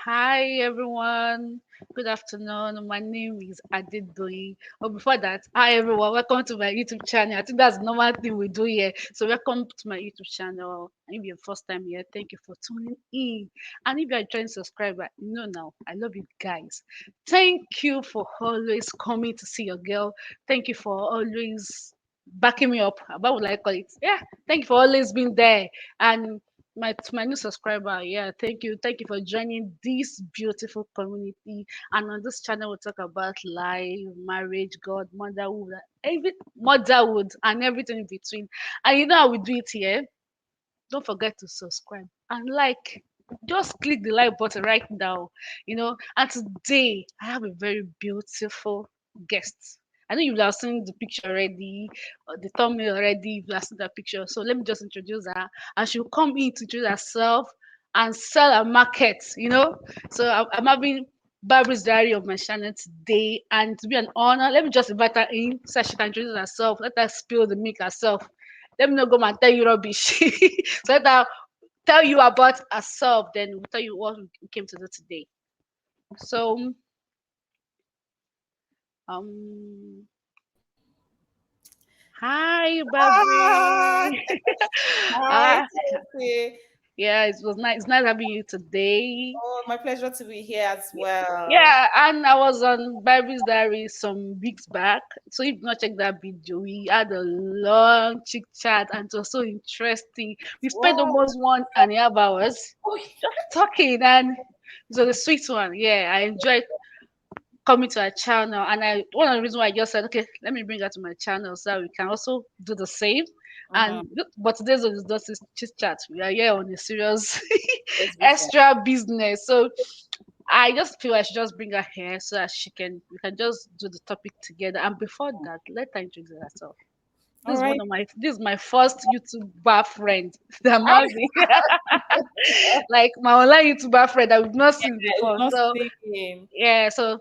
Hi everyone. Good afternoon. My name is Adedoyi. Oh, before that, hi everyone. Welcome to my YouTube channel. I think that's the normal thing we do here. So welcome to my YouTube channel. And if you're first time here, thank you for tuning in. And if you're a joint subscriber, you know now I love you guys. Thank you for always coming to see your girl. Thank you for always backing me up. What would I call it? Yeah. Thank you for always being there. And my new subscriber, yeah, thank you for joining this beautiful community. And on this channel we'll talk about life, marriage, god, motherhood and everything in between. And you know how we do it here. Don't forget to subscribe and like. Just click the like button right now. And today I have a very beautiful guest. I know you have seen the picture already, or the thumbnail already. You have seen that picture. So let me just introduce her, and she'll come in to introduce herself and sell her market. So I'm having Barbara's Diary of my channel today, and to be an honor, let me just invite her in so that she can introduce herself. Let her spill the milk herself. Let me not go and tell you rubbish. So let her tell you about herself, then we'll tell you what we came to do today. So, um, hi, Hi, Barbie. hi, Ah, Sophie. yeah, it was nice. It's nice having you today. Oh, my pleasure to be here as well. Yeah, and I was on Barbie's Diary some weeks back. So if you not check that video, we had a long chit chat and it was so interesting. We spent Wow. almost 1.5 hours just talking, and it was a sweet one. Yeah, I enjoyed coming to our channel, and I one of the reasons why I just said, okay, let me bring her to my channel so that we can also do the same. Mhm. But today's is just this chit chat. We are here on a serious It's business. extra business. So I just feel I should just bring her here so that we can just do the topic together. And before that, let her introduce herself. All right. This is my first YouTuber friend that I'm having. Like my online YouTuber friend that we've not seen It's before. not So singing. yeah, so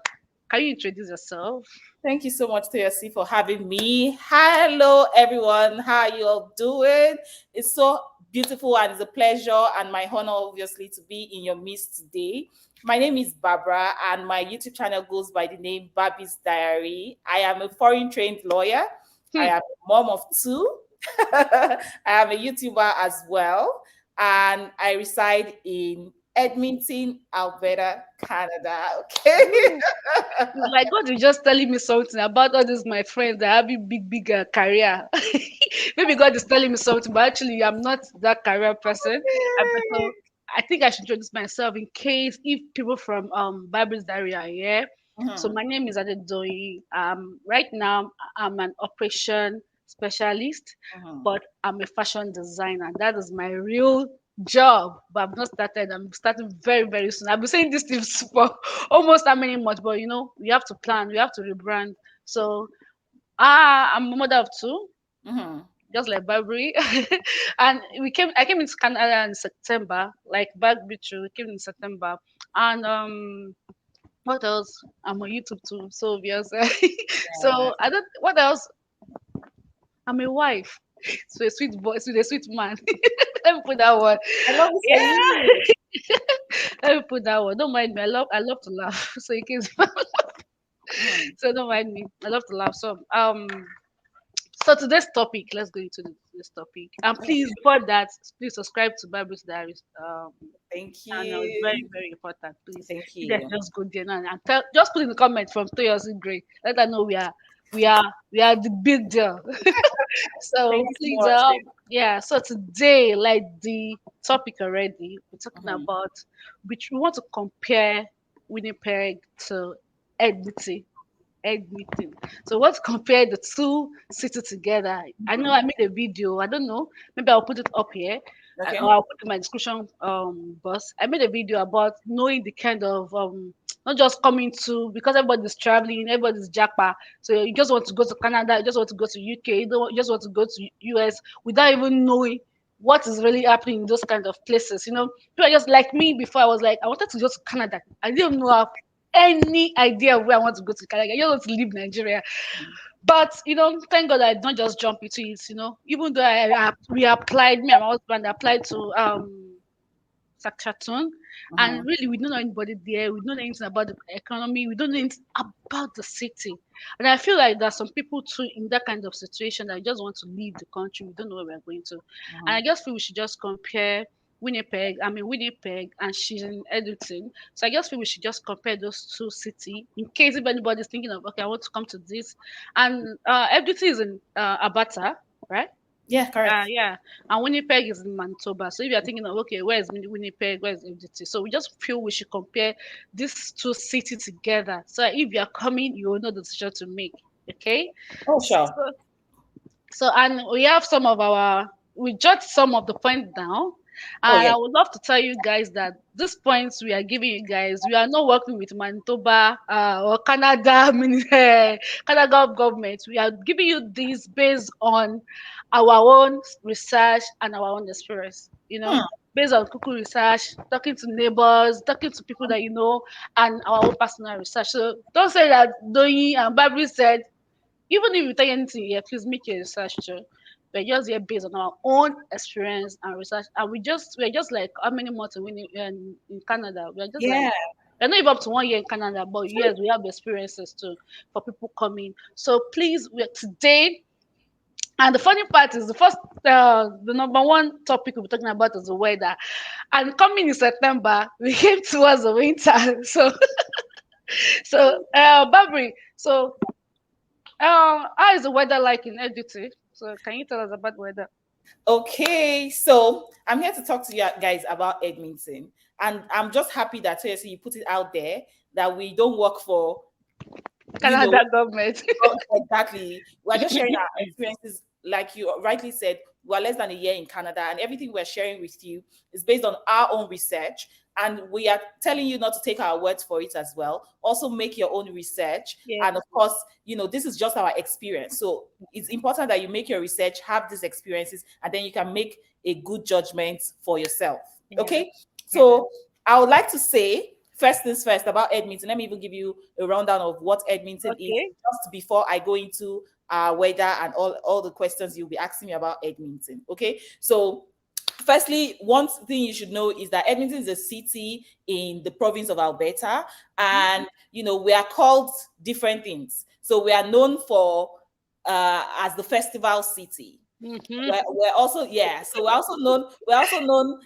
can you introduce yourself? Thank you so much, Toyosi, for having me. Hello, everyone. How are you all doing? It's so beautiful and it's a pleasure and my honor, obviously, to be in your midst today. My name is Barbara, and my YouTube channel goes by the name Barbie's Diary. I am a foreign trained lawyer. I Hmm. am a mom of two. I am a YouTuber as well, and I reside in Edmonton, Alberta, Canada. Okay. Ooh. It's like God is just telling me something about all these my friends that have a big career. Maybe God is telling me something, but actually I'm not that career person. So I think I should introduce myself in case if people from Bible's Diary are here. So Mhm. my name is Adedoyi. Right now I'm an operation specialist, Mhm. but I'm a fashion designer. That is my real job, but I've not started. I'm starting very, very soon. I've been saying this things for almost how many months, but we have to plan, we have to rebrand. So I'm a mother of two, Mhm. just like Barbary. And I came into Canada in September, like back bitch, we came in September. And what else? I'm on YouTube too, so obvious. Yeah. So I don't what else? I'm a wife. So a sweet boy, so a sweet man. Let me put that one. I love this for Yeah. you. Let me put that one. Don't mind me. I love to laugh. So in case Mhm. so don't mind me. I love to laugh. So today's topic, let's go into this topic. And please, before that, please subscribe to Bible's Diaries Thank channel. It's very, you. very important. Please, Thank you guys you. just go there now and just put in the comment from Toyosi Gray. Let her know we are the big deal. Thank So you so please, much. yeah. So today, like the topic already, we're talking Mhm. about which we want to compare Winnipeg to Edmonton. Edmonton. So let's compare the two cities together. I know Mhm. I made a video. I don't know. Maybe I'll put it up here. Okay. Or I'll put it in my description box. I made a video about knowing the kind of not just coming to because everybody's traveling, everybody's jackpot. So you just want to go to Canada, you just want to go to UK, you just want to go to US without even knowing what is really happening in those kind of places. People are just like me before. I was like, I wanted to go to Canada. I didn't know how any idea where I want to go to Canada. I just want to leave Nigeria. But thank God I don't just jump into it. Even though we applied, me and my husband applied to Saskatoon, Uh-huh. and really we don't know anybody there. We don't know anything about the economy. We don't know anything about the city. And I feel like there's some people too in that kind of situation that just want to leave the country. We don't know where we're going to. And Uh-huh. I just feel we should just compare Winnipeg, and she's in Edmonton. So I just feel we should just compare those two cities in case if anybody's thinking of, okay, I want to come to this. And Edmonton is in Alberta, right? Yeah, correct. Yeah, and Winnipeg is in Manitoba. So if you're thinking of, okay, where is Winnipeg, where is FDT? So we just feel we should compare these two cities together. So if you're coming, you will know the decision to make. Okay. Oh, sure. So and we have we jot some of the points down. Oh, And yeah. I would love to tell you guys that these points we are giving you guys, we are not working with Manitoba or Canada, Canada government. We are giving you this based on our own research and our own experience. Hmm. Based on Google research, talking to neighbors, talking to people that you know, and our own personal research. So don't say that Doyi and Barbie said even if you tell anything here, please make your research too. We're just here based on our own experience and research, and we're just like how many months in Canada? We're just like Yeah. we're not even up to 1 year in Canada, but yes, we have experiences too for people coming. So please, we're today. And the funny part is the number one topic we'll be talking about is the weather. And coming in September, we came towards the winter. Barbary, how is the weather like in Edmonton? So can you tell us about weather? Okay, so I'm here to talk to you guys about Edmonton, and I'm just happy that seriously you put it out there that we don't work for, you know, Canada government. exactly. We're just sharing our experiences, like you rightly said. We're less than a year in Canada, and everything we're sharing with you is based on our own research. And we are telling you not to take our words for it as well. Also, make your own research. Yes, And of course, this is just our experience. So it's important that you make your research, have these experiences, and then you can make a good judgment for yourself. yeah, Okay. yeah. So I would like to say first things first about Edmonton. Let me even give you a rundown of what Edmonton is Okay. just before I go into weather and all the questions you'll be asking me about Edmonton. Okay. So firstly, one thing you should know is that Edmonton is a city in the province of Alberta, Mm-hmm. and we are called different things. So we are known for as the festival city. Mm-hmm. We're also, yeah, so we're also known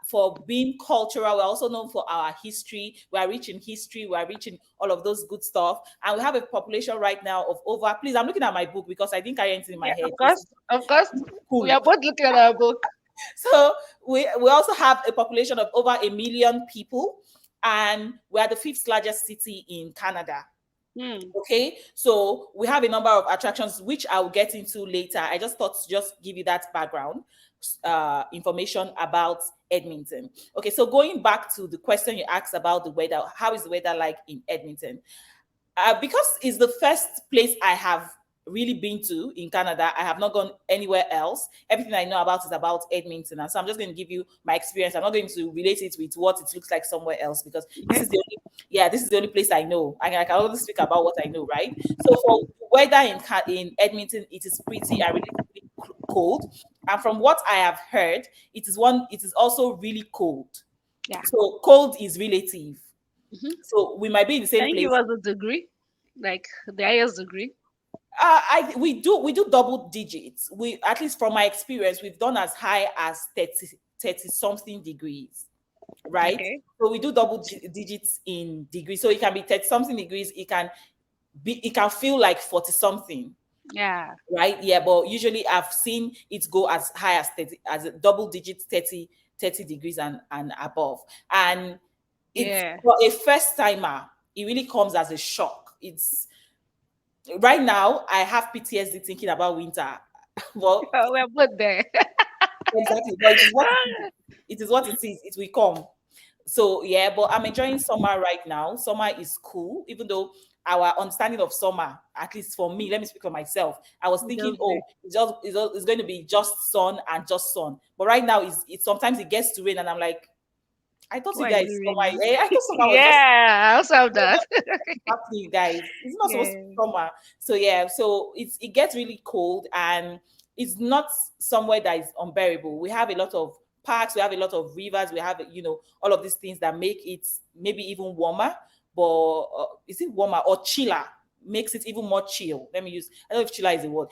for being cultural. We're also known for our history. We are rich in history. We are rich in all of those good stuff, and we have a population right now of over, please, I'm looking at my book because I didn't carry anything in my Yeah, head. of It's course, of course. We cool. are both looking at our book. So we also have a population of over 1 million people, and we are the fifth largest city in Canada. Hmm. Okay, so we have a number of attractions which I'll get into later. I just thought to just give you that background information about Edmonton. Okay, so going back to the question you asked about the weather, how is the weather like in Edmonton? Because it's the first place I have really been to in Canada. I have not gone anywhere else. Everything I know about is about Edmonton. And so I'm just going to give you my experience. I'm not going to relate it with what it looks like somewhere else because this Okay. is the only, yeah, this is the only place I know. I can only speak about what I know, right? So for weather in Edmonton, it is pretty and relatively cold. And from what I have heard, it is also really cold. Yeah. So cold is relative. Mm-hmm. So we might be in the same Can you give place. us a degree, like the highest degree? We do double digits. We, at least from my experience, we've done as high as 30 something degrees, right? Okay. So we do double digits in degrees. So it can be 30 something degrees. It can feel like 40 something, Yeah. right? Yeah, but usually I've seen it go as high as 30, as a double digit 30 degrees and above. And it's Yeah. for a first timer, it really comes as a shock. It's right now I have PTSD thinking about winter. Well, We're both there. exactly, but it is what it is. It is what it is. It will come. So yeah, but I'm enjoying summer right now. Summer is cool, even though our understanding of summer, at least for me, let me speak for myself. I was thinking, Just oh, it's going to be just sun and just sun. But right now, it's sometimes it gets to rain, and I'm like, I thought you why is guys it summer. raining? I thought summer was just Yeah, I also have that. happening, guys. It's not supposed to be Yeah. summer. So yeah, so it gets really cold and it's not somewhere that is unbearable. We have a lot of parks, we have a lot of rivers, we have, all of these things that make it maybe even warmer. But is it warmer or chiller? Makes it even more chill. Let me use, I don't know if chiller is a word.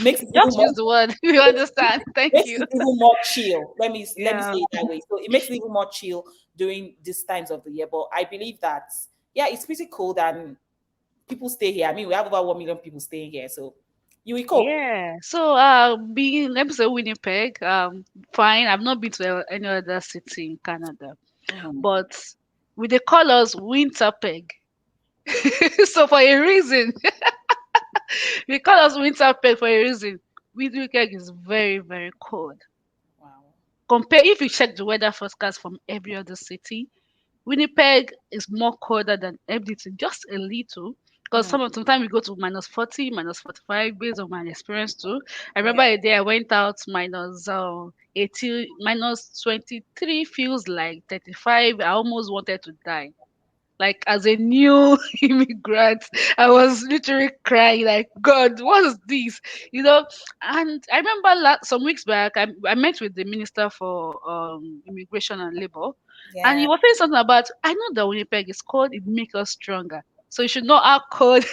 Makes it even Just use more the word. You understand? Thank makes you. it even more chill. Let me Yeah. say it that way. So it makes it even more chill during these times of the year. But I believe that, yeah, it's pretty cold and people stay here. I mean, we have over 1 million people staying here, so you will cope. Yeah. So, being let me say Winnipeg, fine. I've not been to any other city in Canada, Mhm. but they call us Winterpeg. So for a reason, we call us Winterpeg for a reason. Winnipeg is very, very cold. Wow. Compare if you check the weather forecast from every other city, Winnipeg is more colder than Edmonton, just a little. Because Mhm. sometimes we go to minus 40, minus 45 based on my experience too. I Yeah. remember a day I went out minus 80, minus 23 feels like 35. I almost wanted to die. Like as a new immigrant, I was literally crying, like, God, what is this? You know, and I remember some weeks back, I met with the Minister for Immigration and Labor, and he Yeah. was saying something about, I know that Winnipeg is cold, it makes us stronger. So you should know how cold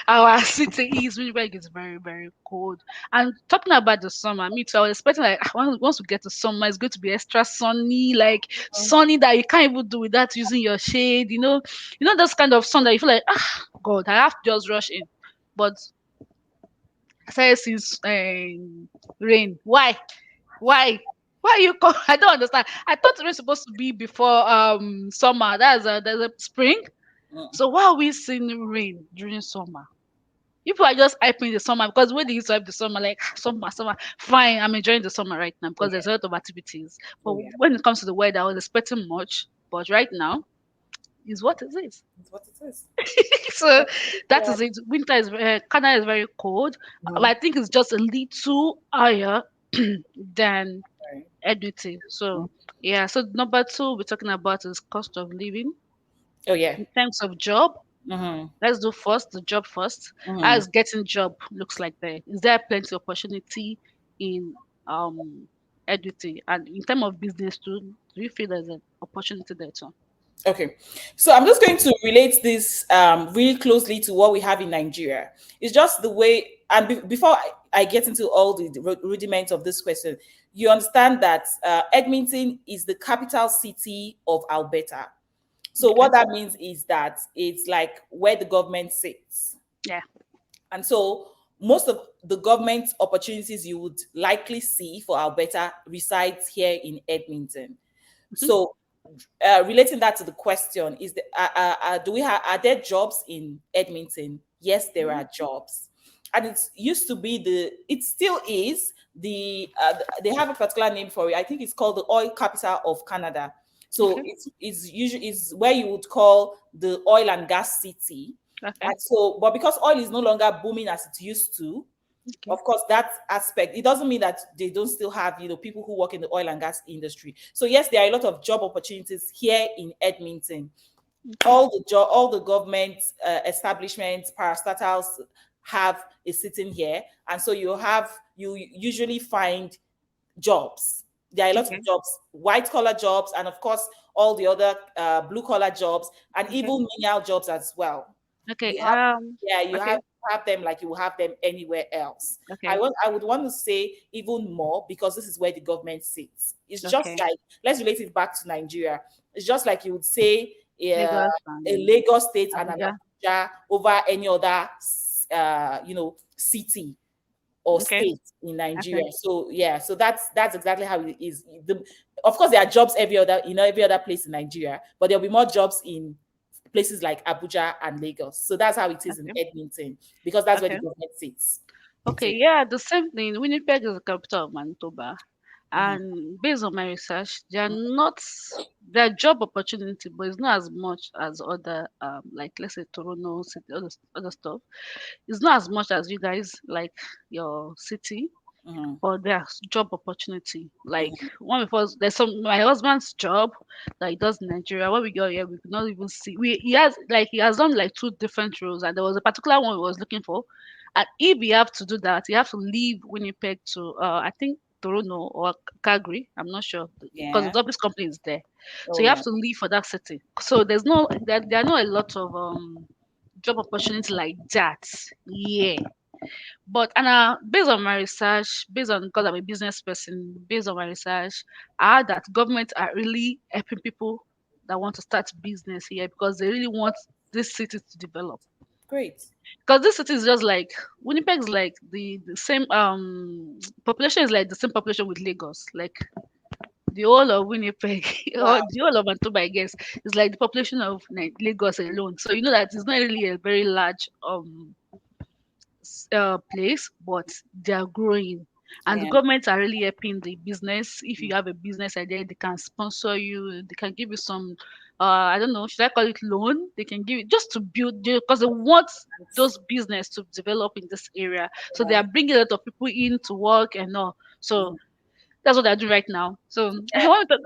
our city is. Winnipeg is very, very cold. And talking about the summer, me too, I was expecting like once we get to summer, it's going to be extra sunny, like Mhm. sunny that you can't even do without using your shade. Those kind of sun that you feel like, God, I have to just rush in. But I started since rain. Why? Why you come? I don't understand. I thought it was supposed to be before summer. There's a spring. Mhm. So why are we seeing rain during summer? People are just hyping the summer because when they used to hype the summer, like summer, fine, I'm enjoying the summer right now Oh because yeah. there's a lot of activities. But Oh yeah. when it comes to the weather, I was expecting much. But right now is what it is. That's what it is. So that Yeah. is it. Winter is Canada is very cold, but Mhm. I think it's just a little higher than Right. Edmonton. So Mhm. yeah. So number two we're talking about is cost of living Oh yeah. in terms of job. Mm-hmm. Let's do first the job first. How Mm-hmm. is getting job looks like there? Is there plenty of opportunity in Edmonton? And in terms of business too, do you feel there's an opportunity there too? Okay, so I'm just going to relate this really closely to what we have in Nigeria. It's just the way, and before I get into all the rudiments of this question, you understand that Edmonton is the capital city of Alberta. So Okay. what that means is that it's like where the government sits. Yeah. And so most of the government opportunities you would likely see for Alberta resides here in Edmonton. Hmm. So relating that to the question, do we have are there jobs in Edmonton? Yes, there Hmm. are jobs, and it used to be it still is they have a particular name for it. I think it's called the oil capital of Canada. So Okay. it's usually is where you would call the oil and gas city. Okay. And so, but because oil is no longer booming as it used to, Okay. of course, that aspect, it doesn't mean that they don't still have people who work in the oil and gas industry. So yes, there are a lot of job opportunities here in Edmonton. Okay. All the government establishments, parastatals have a sitting here, and so you usually find jobs. There are a lot of Okay. jobs, white collar jobs, and of course all the other blue collar jobs, and Okay. even menial jobs as well. Okay. You have, yeah, you Okay. have them like you will have them anywhere else. Okay. I would want to say even more because this is where the government sits. It's just Okay. like, let's relate it back to Nigeria. It's just like you would say Lagos a and Lagos state and an Abuja. Abuja over any other city or Okay. state in Okay. Nigeria. So yeah, so that's exactly how it is. Of course, there are jobs every other place in Nigeria, but there'll be more jobs in places like Abuja and Lagos. So that's how it is in Okay. Edmonton because that's where the Okay. government sits. Okay. So Yeah, the same thing. Winnipeg is the capital of Manitoba. mhm, And based on my research, they are not their job opportunity, but it's not as much as other like let's say Toronto city, other stuff. It's not as much as you guys like your city, mhm, but there's job opportunity. Like mhm, one of us, there's some my husband's job that he does in Nigeria. When we got here, we could not even see. He has done like two different roles, and there was a particular one we was looking for. And if you have to do that, you have to leave Winnipeg to I think. Toronto or Calgary. I'm not sure because Yeah. the office company is there. So Oh you have yeah. to leave for that city. So there are not a lot of job opportunity like that. Yeah. But and based on my research, based on because I'm a business person, based on my research, I heard that government are really helping people that want to start business here because they really want this city to develop. Great. Because this city is just like Winnipeg is like the same population is like the same population with Lagos. Like the whole of Winnipeg or Wow. the whole of Manitoba, I guess, is like the population of Lagos alone. So you know that it's not really a very large place, but they are growing. And the Yeah. governments are really helping the business. If you have a business idea, they can sponsor you. They can give you some, I don't know, should I call it loan? They can give it just to build, because they want those business to develop in this area. So they Yeah. are bringing a lot of people in to work and all. So Mhm. that's what they're doing right now. So I Yeah. want to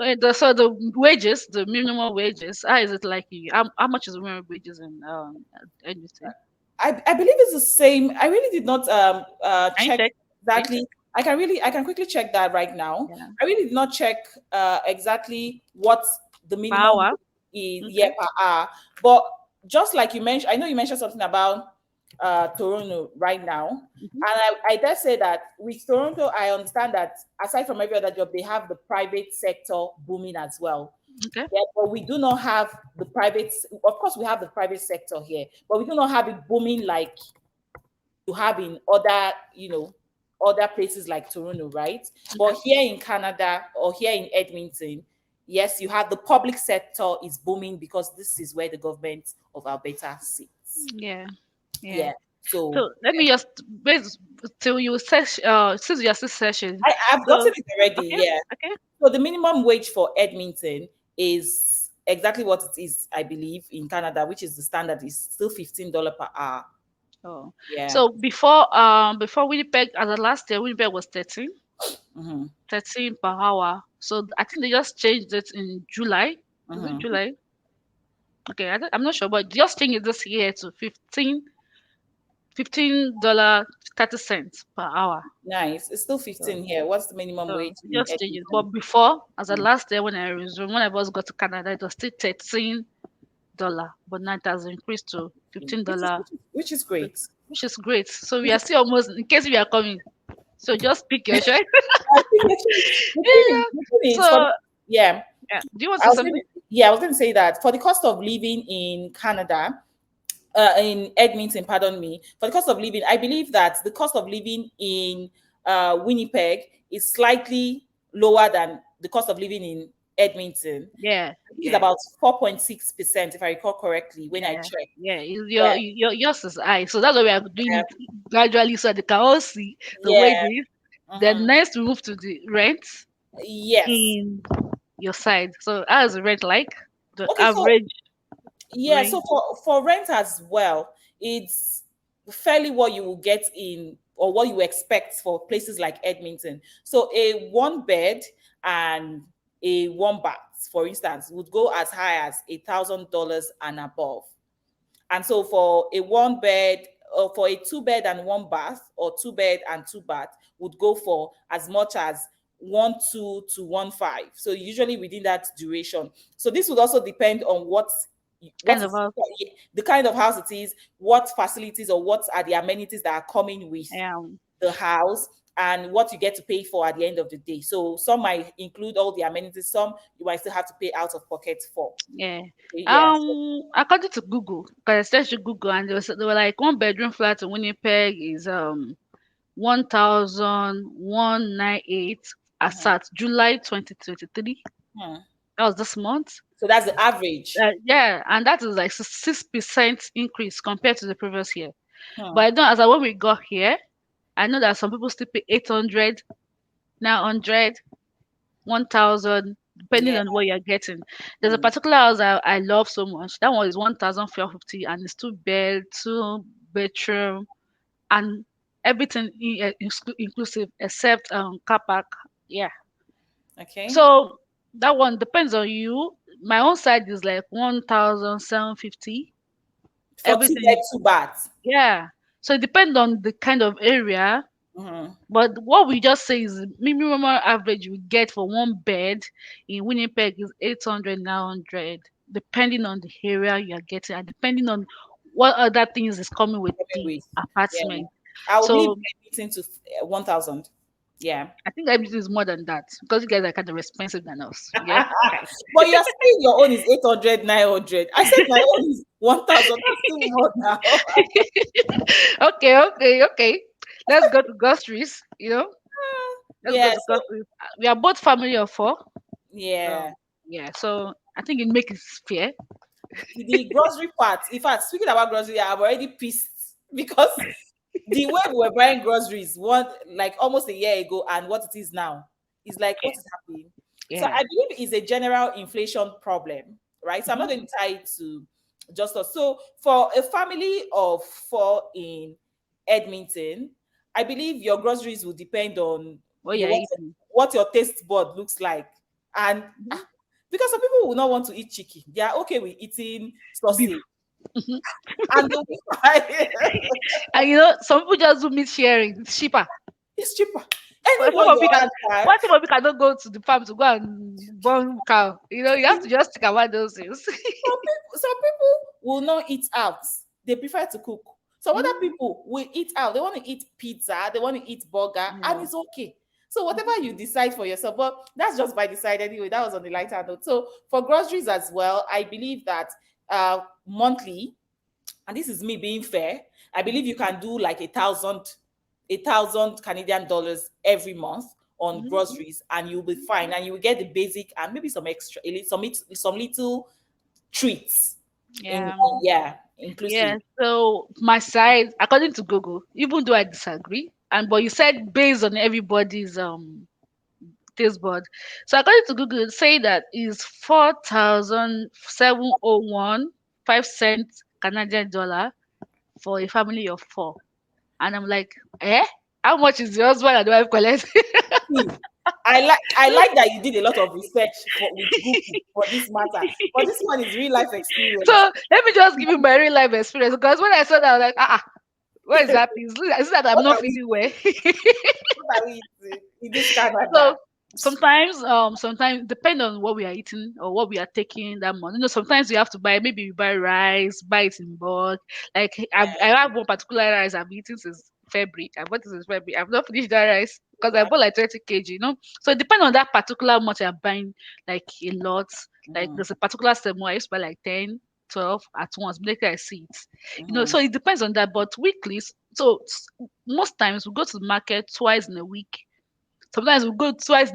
the wages, the minimum wages. How is it like you? How much is the minimum wages in Edmonton? I believe it's the same. I really did not Can you check check? Can you check? exactly. I can quickly check that right now. Yeah. I really did not check exactly what the Per minimum hour. is, yeah, Okay. per hour. But just like you mentioned, I know you mentioned something about Toronto right now. Hmm. And I dare say that with Toronto, I understand that aside from every other job, they have the private sector booming as well. Okay. Yeah, but we do not have the private. Of course, we have the private sector here, but we do not have it booming like you have in other, other places like Toronto, right? Okay. But here in Canada or here in Edmonton, yes, you have the public sector is booming because this is where the government of Alberta sits. Yeah. Yeah. Yeah. So So let me just base till you since you are still session. I've So gotten it already. okay. Yeah. Okay. So the minimum wage for Edmonton is exactly what it is, I believe, in Canada, which is the standard, is still $15 per hour. Oh. Yeah. So before Winnipeg as the last year Winnipeg was 13, Mm-hmm. 13 per hour. So I think they just changed it in July. Was it Mm-hmm. July? Okay, I'm not sure, but just changed it this year to $15 30 cents per hour. Nice. It's still So 15 here. What's the minimum so wage in just change it. But Edmonton? before, as the Mm. last year when I resumed, when I first got to Canada, it was still $13, but now it has increased to Which is $15, which is great. which is great. So we Which are is, still almost in case we are coming. So just pick your choice. I think Yeah. the thing is for So yeah. yeah. Do you want to I say was going something? to, yeah, I was going to say that for the cost of living in Canada, in Edmonton, pardon me, for the cost of living, I believe that the cost of living in Winnipeg is slightly lower than the cost of living in Edmonton. Yeah. I think it's Yeah. about 4.6%, if I recall correctly, when I Yeah. checked. Yeah. Yeah, Yours is high. So that's why we are doing yeah, it gradually so they can all see the yeah. wages. Then Mhm. next we move to the rent Yes. in your side. So how is the rent like? The Okay, so average yeah, so range. for rent as well, it's fairly what you will get in or what you expect for places like Edmonton. So a one bed and a one bath, for instance, would go as high as $1,000 and above. And so for a one bed or for a two bed and one bath or two bed and two bath would go for as much as 1.2 to 1.5. So usually within that duration. So this would also depend on what Kind of is house. the kind of house it is, what facilities or what are the amenities that are coming with Um, the house, and what you get to pay for at the end of the day. So some might include all the amenities, some you might still have to pay out of pocket for. yeah. Yeah. So, According to Google, because I searched Google and they were like one bedroom flat in Winnipeg is 1,198 as mhm. at July 2023. Hmm. That was this month. So that's the average. Yeah, and that is like 6% increase compared to the previous year. But Hmm. I know as of when we got here, I know that some people still pay 800, 900, 1,000, depending Yeah. on what you're getting. There's a Hmm. particular house I love so much. That one is 1,450 and it's two bed, two bedroom, and everything inclusive except car park. Yeah. Okay. So that one depends on you. My own side is like 1,750. For two bed, Everything. two baths. Yeah. So it depends on the kind of area. Mm-hmm. But what we just say is minimum average we get for one bed in Winnipeg is 800, 900, depending on the area you are getting and depending on what other things is coming with the With yeah, apartment. I will leave So my meeting to 1,000. Yeah. I think everything is more than that because you guys are kind of expensive than us. Yeah. Okay. But you're saying your own is 800, 900. I said my own is 1,000. That's still more now. Okay, okay, okay. Let's go to groceries. Let's go Yeah. to So groceries. We are both family of four. So yeah, yeah, so I think it makes it fair. the grocery part. In fact, speaking about grocery, I'm already pissed because the way we were buying groceries one like almost a year ago and what it is now is like what is happening. So Yeah. I believe it's a general inflation problem, right? So I'm not Hmm. going to tie it to just us. So for a family of four in Edmonton, I believe your groceries will depend on What you're eating. what your taste bud looks like. And because some people will not want to eat chicken, they are okay with eating Beef. sausage. Mhm. And they'll be fine. And some people just do meat sharing. It's cheaper. It's cheaper. But Anyone your hand can. why some of you cannot go to the farm to go and burn cow? You have to just think about those things. Some people will not eat out. They prefer to cook. Some other Mhm. people will eat out. They want to eat pizza, they want to eat burger, and Yeah. it's okay. So whatever Mhm. you decide for yourself, but that's just by decide anyway. That was on the lighter note. So for groceries as well, I believe that monthly, and this is me being fair, I believe you can do like a thousand Canadian dollars every month on Mhm. groceries, and you'll be fine, and you will get the basic and maybe some extra, some little treats in Yeah. yeah, Yeah. inclusive. So my side, according to Google, even though I disagree, and but you said based on everybody's taste bud. So according to Google, it say that is 4,701 5 cents Canadian dollar for a family of four. And I'm like, eh? How much is the husband and the wife collect? See, I like that you did a lot of research for with Google for this matter, but this one is real life experience. So let me just give you my real life experience because when I saw that, I was like, where is that piece? Is it that I'm What not are we feeling well? what are we eating in this Canada? So sometimes depend on what we are eating or what we are taking that month. Sometimes you have to buy. Maybe you buy rice, buy it in bulk. Like I have one particular rice I've eaten since February. I bought it since February. I've not finished that rice because I Wow. bought like 20 kg. So it depends on that particular much I'm buying. Like a lot. Like Mhm, there's a particular semo I used to buy like 10, 12 at once. Later I see it. mhm, So it depends on that. But weekly, most times we go to the market twice in a week. Sometimes we go twice,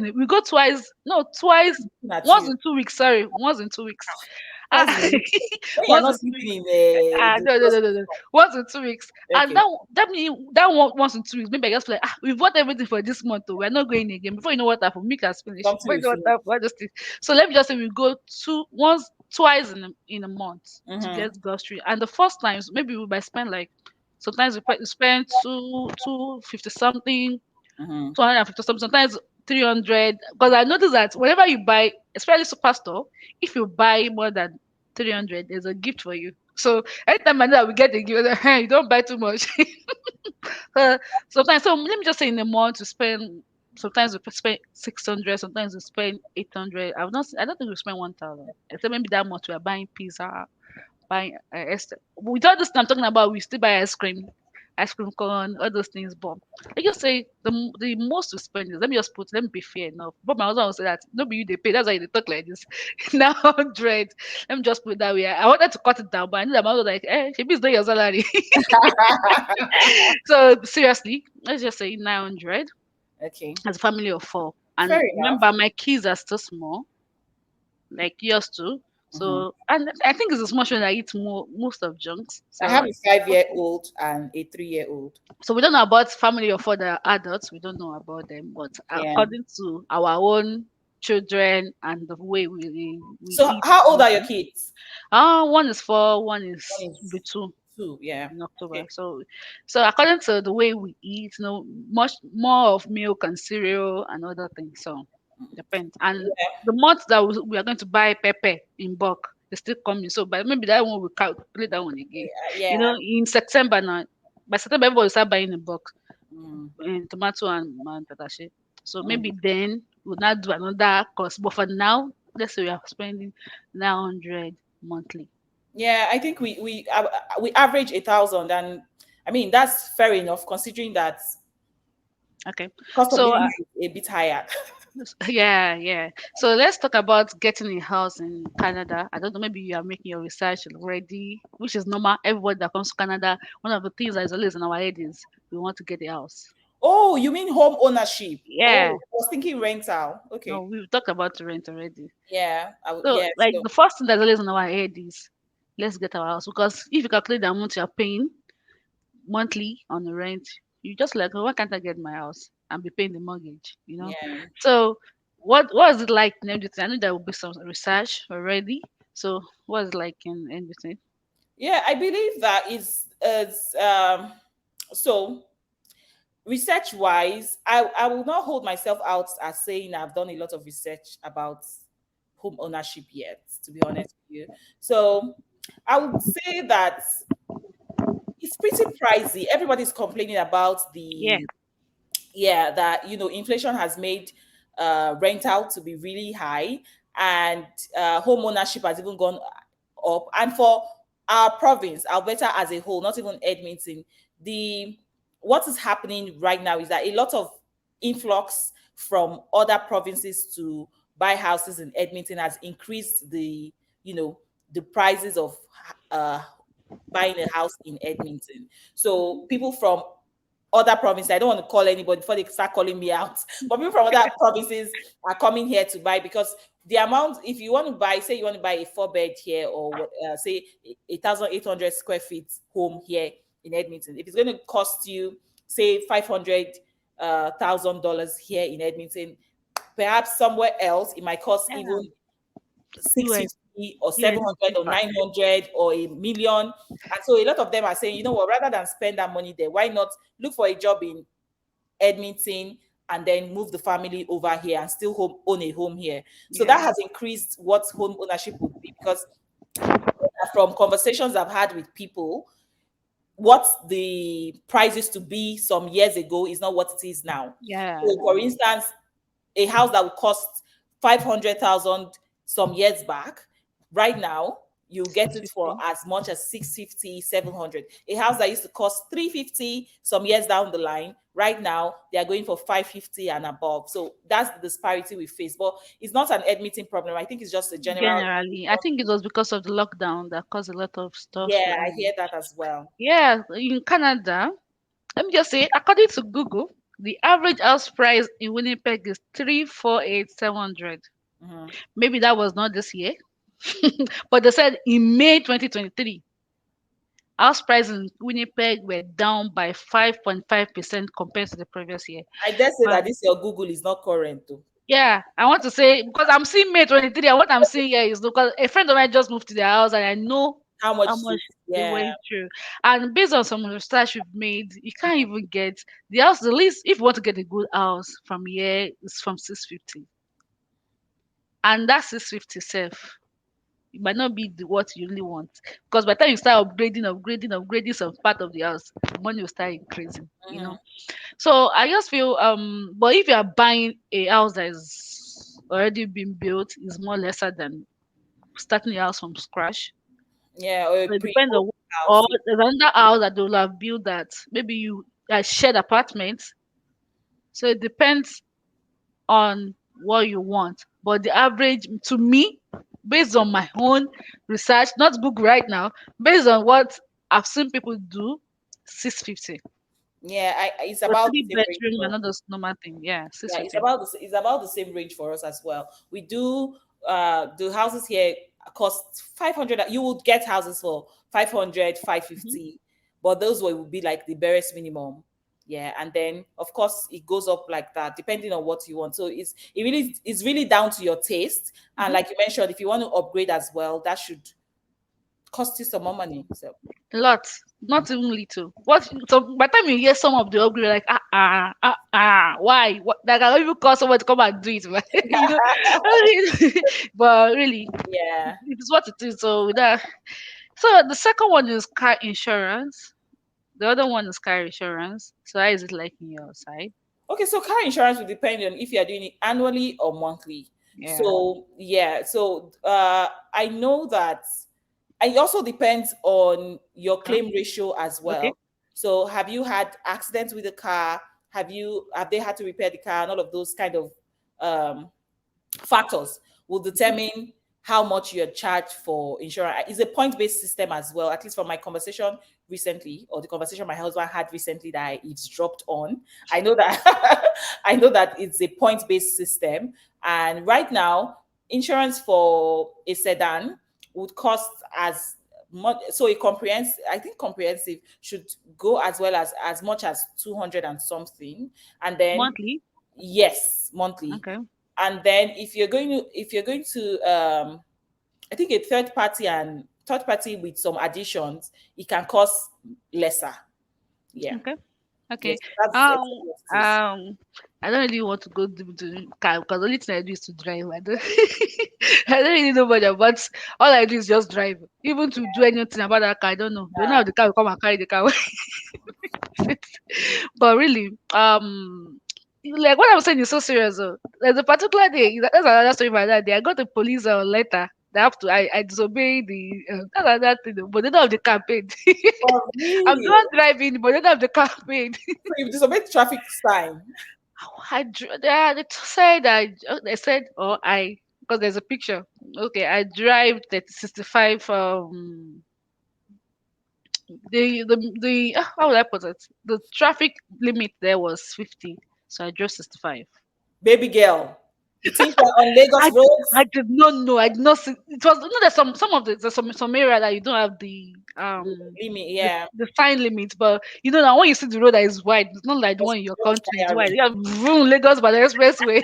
no, twice, looking at once you. in 2 weeks, sorry, once in 2 weeks. Twice Ah, in a week. When you're once not in two sleeping weeks. in Ah, the no, no, no, no, grocery no. Once in 2 weeks. store. And Okay, that means that once in 2 weeks, maybe I just like, we bought everything for this month, though. We're not going again. Before you know what happened, milk has finished. something Before you will know what finish. happened, I just think. So let me just say we go twice in a month to Mm-hmm, get grocery. And the first times, maybe we might spend like, sometimes we spend 250 something, mm-hmm. 250 something, sometimes 300. Because I noticed that whenever you buy, especially superstore, if you buy more than 300, there's a gift for you. So anytime I know that we get a gift, I'm like, hey, you don't buy too much. uh, sometimes, so let me just say in a month, we spend, sometimes we spend 600, sometimes we spend 800. I don't think we spend 1,000. Except maybe that much we are buying pizza, buying with all this I'm talking about, we still buy ice cream cone, all those things. But I just say the most we spend is, let me be fair enough. But my husband will say that no be you they pay. That's why they talk like this. Now 100. Let me just put it that way. I wanted to cut it down, but I knew that my husband was like, maybe it's not your salary. So seriously, let's just say 900 Okay, as a family of four. fair And enough. remember, my kids are still small like yours too. Mm-hmm. So, and I think it's a small children that eat most of junks. I have So, a 5-year-old and a 3-year-old. so we don't know about family of other adults. We don't know about them, but Yeah. according to our own children and the way we So eat how old are your mostly. kids? One is four, one One is is be two two. Yeah. in October. Okay. So according to the way we eat, much more of milk and cereal and other things. So depends. And Yeah. the month that we are going to buy pepper in bulk is still coming. So, but maybe that one will calculate that one again. Yeah. In September now, by September everybody will start buying in bulk. Mm. tomato and tatashe. So Mm. maybe then we'll not do another cost. But for now, let's say we are spending 900 monthly. Yeah, I think we average 1,000, and I mean that's fair enough considering that Okay. cost of So living is a bit higher. yeah, yeah. So let's talk about getting a house in Canada. I don't know, maybe you are making your research already, which is normal. Everybody that comes to Canada, one of the things that is always in our head is we want to get a house. Oh, you mean home ownership? Yeah. Oh, I was thinking rental. No, Okay. we've talked about rent already. Yeah. So, Yeah. like, So. the first thing that's always in our head is let's get our house, because if you calculate the amount you're paying monthly on the rent, you just like, oh, why can't I get my house and be paying the mortgage? Yeah. So, what is it like in Edmonton? I know there will be some research already. So, what is it like in Edmonton? Yeah. I believe that is so research wise. I will not hold myself out as saying I've done a lot of research about home ownership yet. To be honest with you, so I would say that it's pretty pricey. Everybody's complaining about Yeah, the that inflation has made rental to be really high, and home ownership has even gone up. And for our province, Alberta as a whole, not even Edmonton, the what is happening right now is that a lot of influx from other provinces to buy houses in Edmonton has increased the prices of uh, buying a house in Edmonton. So people from other provinces, I don't want to call anybody before they start calling me out, but people from other provinces are coming here to buy because the amount, if you want to buy, say you want to buy a 4 bed here, or say 1,800 square feet home here in Edmonton, if it's going to cost you, say, $500,000 here in Edmonton, perhaps somewhere else it might cost yeah, even US, 650 or US is 700 or cheaper. 900 or a million. And so a lot of them are saying, you know what, rather than spend that money there, why not look for a job in Edmonton and then move the family over here and still own a home here. So that Yeah, has increased what home ownership would be, because from conversations I've had with people, what the price used to be some years ago is not what it is now. yeah, So for instance, a house that would cost 500,000 some years back, right now you get it for 650. as much as 650, 700. A house that used to cost 350 some years down the line, right now they are going for 550 and above. So that's the disparity we face, but it's not an admitting problem. I think it's just a general. Generally, I think it was because of the lockdown that caused a lot of stuff to Yeah, I hear that as well. Yeah, in Canada, let me just say, according to Google, the average house price in Winnipeg is 348,700. Mhm. Maybe that was not this year, but they said in May 2023, house prices in Winnipeg were down by 5.5% compared to the previous year. I dare say But that this your Google is not current too. yeah, I want to say because I'm seeing May 23, and what I'm seeing here is because a friend of mine just moved to their house, and I know How much how is much it? they Yeah. went through. And based on some research we've made, you can't even get the house. The least, if you want to get a good house from here, is from 650, and that 650 self, it might not be what you really want, because by the time you start upgrading some part of the house, the money will start increasing. Mhm. So I just feel but if you are buying a house that is already been built, is more lesser than starting a house from scratch. Yeah, or a So it depends pre-owned on, or house. there's another house that they will have built that maybe you shared apartments. So it depends on what you want. But the average to me, based on my own research, not Google right now, based on what I've seen people do, 650. Yeah, it's The about the three same range bedroom, for. another normal thing. Yeah, Yeah, it's 650. about the same range for us as well. We do the houses here cost 500. You would get houses for 500, Mhm. 550, but those would be like the barest minimum. Yeah, and then of course it goes up like that depending on what you want. So it's really down to your taste. And Mhm. like you mentioned, if you want to upgrade as well, that should cost you some more money. So A lot, not even little. What? So by the time you hear some of the upgrade, you're like why? What? Like I don't even call someone to come and do it, man. you know. But really, yeah. it is what it is. So with that, so the second one is car insurance. The other one is car insurance. So how is it like in your side? Okay, so car insurance will depend on if you are doing it annually or monthly. Yeah. So yeah, so I know that it also depends on your Okay. claim ratio as Okay. well. So have you had accidents with the car? Have they had to repair the car and all of those kind of um factors will Mhm. determine how much you're charged for insurance. It's a point-based system as well, at least from my conversation recently, or the conversation my husband had recently that I eavesdropped on. I know that I know that it's a point-based system. And right now, insurance for a sedan would cost as much. So a comprehensive, I think comprehensive should go as much as 200 and something. And then Monthly. yes, monthly. Okay. And then if you're going to I think a third party with some additions, it can cost lesser. Yeah. Okay. Okay. Yes, that's exactly Um. what it is. Um. I don't really want to go deep into car because the only thing I do is to drive. I don't. I don't really know much about. All I do is just drive. Even to do anything about that car, I don't know. They don't Uh, have the car. Will come and carry the car. But really, like what I'm saying is so serious. Oh. There's a particular day. That's another story about that day. I got a police letter. They have to. I disobey the. That's another thing. Though, but they don't have the car paid. for I'm the real. one driving, but they don't have the car paid. So if you disobey traffic sign, They said, oh, because there's a picture. Okay, I drive 65. How would I put it? The traffic limit there was 50, so I drove 65. baby girl, you think you're on Lagos I I roads? did not know. I did not see. It was there's some of the there's some area that you don't have Limit, the yeah. the sign limit, but you know now when you see the road that is wide, it's not like the Just, one in your just country is wide. firing. You have vroom, Lagos by the expressway,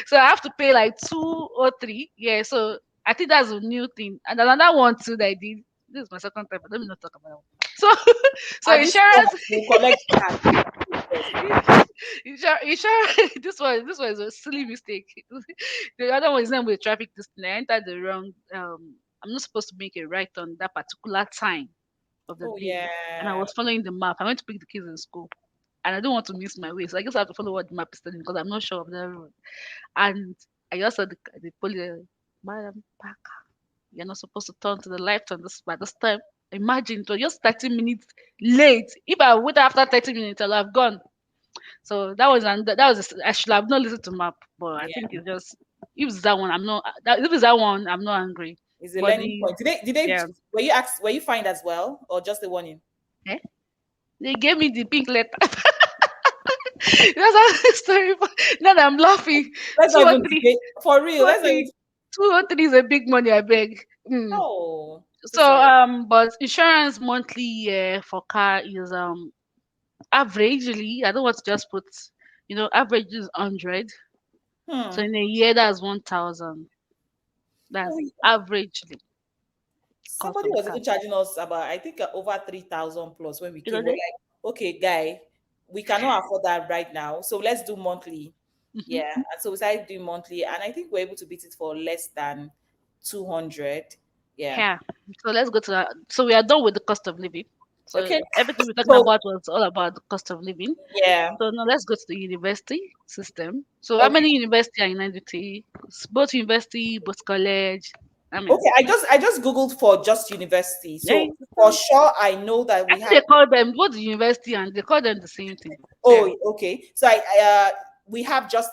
so I have to pay like 2 or 3. Yeah, so I think that's a new thing. And another one too that I did. This is my second time, but let me not talk about it. So so At this point, insurance. we'll collect cash. This one is a silly mistake. The other one is not with traffic distance. I entered the wrong. I'm not supposed to make a right on that particular time of the Oh day, and I yeah. was following the map. I went to pick the kids in school, and I don't want to miss my way, so I guess I have to follow what the map is telling me because I'm not sure of the road. And I just saw the police. Madam, back. You're not supposed to turn to the left on this by this time. Imagine it was just 30 minutes late. If I wait after 30 minutes, I'll have gone. So I should have not listened to map, but I think Yeah. it's just if it's that one, if it's that one, I'm not angry. It's a But learning the point. Did they yeah, were you fined as well or just a warning? eh? They gave me the pink letter. That's how the story. Now that I'm laughing, Let's two not or even three, debate for two real. or Let's not even three, 2 or 3 is a big money. I beg. Mm. oh so So sorry. but insurance monthly for car is averagely. I don't want to just put average is 100. So Hmm. in a year that's 1,000. Oh, That's averagely cost somebody of the was car. even charging us about I think over 3,000 plus when we You know came. We're that? like, okay, guy, we cannot afford that right now. So let's do monthly. Yeah. Hmm. And so we started doing monthly and I think we're able to beat it for less than 200. Yeah. Yeah. So let's go to that. So we are done with the cost of living. So Okay. everything we're talking So about was all about the cost of living. yeah. So now let's go to the university system. So how Okay. many university are in Nigeria? Both university, both college. I mean, Okay, I just googled for just university. yeah. So for sure I know that I we think have they call them both the university and they call them the same thing. Yeah. oh okay. So we have just